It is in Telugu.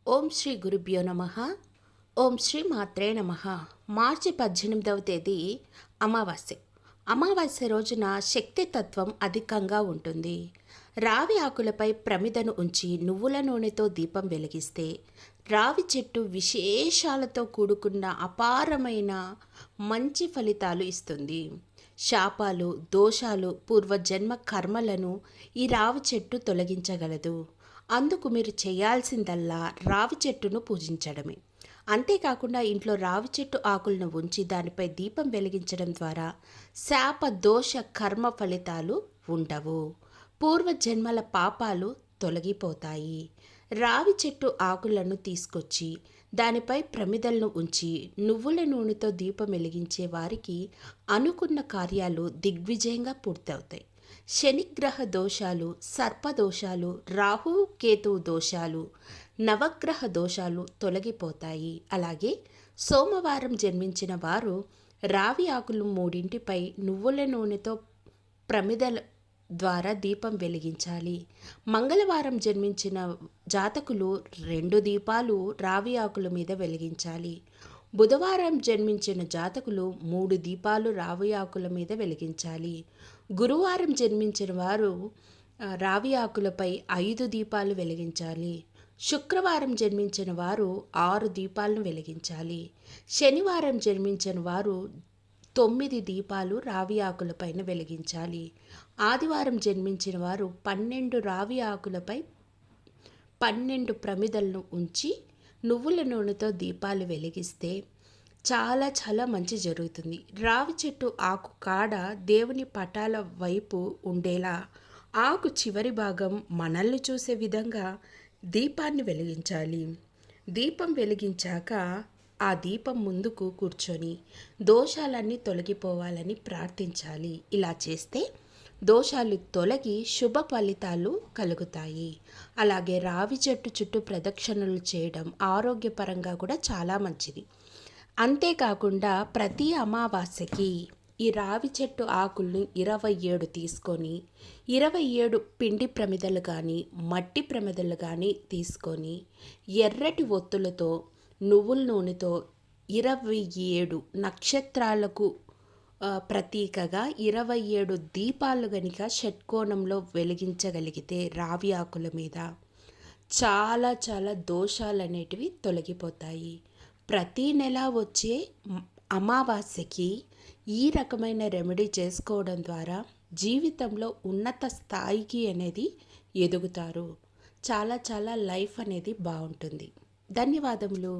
ఓం శ్రీ గురుభ్యో నమః. ఓం శ్రీ మాత్రే నమః. మార్చి 18వ తేదీ అమావాస్య. అమావాస్య రోజున శక్తి తత్వం అధికంగా ఉంటుంది. రావి ఆకులపై ప్రమిదను ఉంచి నువ్వుల నూనెతో దీపం వెలిగిస్తే రావి చెట్టు విశేషాలతో కూడుకున్న అపారమైన మంచి ఫలితాలు ఇస్తుంది. శాపాలు, దోషాలు, పూర్వజన్మ కర్మలను ఈ రావి చెట్టు తొలగించగలదు. అందుకు మీరు చేయాల్సిందల్లా రావి చెట్టును పూజించడమే. అంతేకాకుండా ఇంట్లో రావి చెట్టు ఆకులను ఉంచి దానిపై దీపం వెలిగించడం ద్వారా శాప దోష కర్మ ఫలితాలు ఉండవు. పూర్వజన్మల పాపాలు తొలగిపోతాయి. రావి చెట్టు ఆకులను తీసుకొచ్చి దానిపై ప్రమిదలను ఉంచి నువ్వుల నూనెతో దీపం వెలిగించే వారికి అనుకున్న కార్యాలు దిగ్విజయంగా పూర్తవుతాయి. శనిగ్రహ దోషాలు, సర్పదోషాలు, రాహు కేతు దోషాలు, నవగ్రహ దోషాలు తొలగిపోతాయి. అలాగే సోమవారం జన్మించిన వారు రావి ఆకులు మూడింటిపై నువ్వుల నూనెతో ప్రమిదల ద్వారా దీపం వెలిగించాలి. మంగళవారం జన్మించిన జాతకులు 2 దీపాలు రావి ఆకుల మీద వెలిగించాలి. బుధవారం జన్మించిన జాతకులు 3 దీపాలు రావి ఆకుల మీద వెలిగించాలి. గురువారం జన్మించిన వారు రావి ఆకులపై 5 దీపాలు వెలిగించాలి. శుక్రవారం జన్మించిన వారు 6 దీపాలను వెలిగించాలి. శనివారం జన్మించిన వారు 9 దీపాలు రావి ఆకులపైన వెలిగించాలి. ఆదివారం జన్మించిన వారు 12 రావి ఆకులపై 12 ప్రమిదలను ఉంచి నువ్వుల నూనెతో దీపాలు వెలిగిస్తే చాలా చాలా మంచి జరుగుతుంది. రావి చెట్టు ఆకు కాడ దేవుని పటాల వైపు ఉండేలా ఆకు చివరి భాగం మనల్ని చూసే విధంగా దీపాన్ని వెలిగించాలి. దీపం వెలిగించాక ఆ దీపం ముందుకు కూర్చొని దోషాలన్నీ తొలగిపోవాలని ప్రార్థించాలి. ఇలా చేస్తే దోషాలు తొలగి శుభ ఫలితాలు కలుగుతాయి. అలాగే రావి చెట్టు చుట్టూ ప్రదక్షిణలు చేయడం ఆరోగ్యపరంగా కూడా చాలా మంచిది. అంతేకాకుండా ప్రతి అమావాస్యకి ఈ రావి చెట్టు ఆకుల్ని 27 తీసుకొని 27 పిండి ప్రమిదలు కానీ మట్టి ప్రమిదలు కానీ తీసుకొని ఎర్రటి ఒత్తులతో నువ్వుల నూనెతో 27 నక్షత్రాలకు ప్రతీకగా 27 దీపాలు గనుక షట్కోణంలో వెలిగించగలిగితే రావి ఆకుల మీద చాలా చాలా దోషాలు అనేటివి తొలగిపోతాయి. ప్రతి నెల వచ్చే అమావాస్యకి ఈ రకమైన రెమెడీ చేసుకోవడం ద్వారా జీవితంలో ఉన్నత స్థాయికి అనేది ఎదుగుతారు. చాలా చాలా లైఫ్ అనేది బాగుంటుంది. ధన్యవాదములు.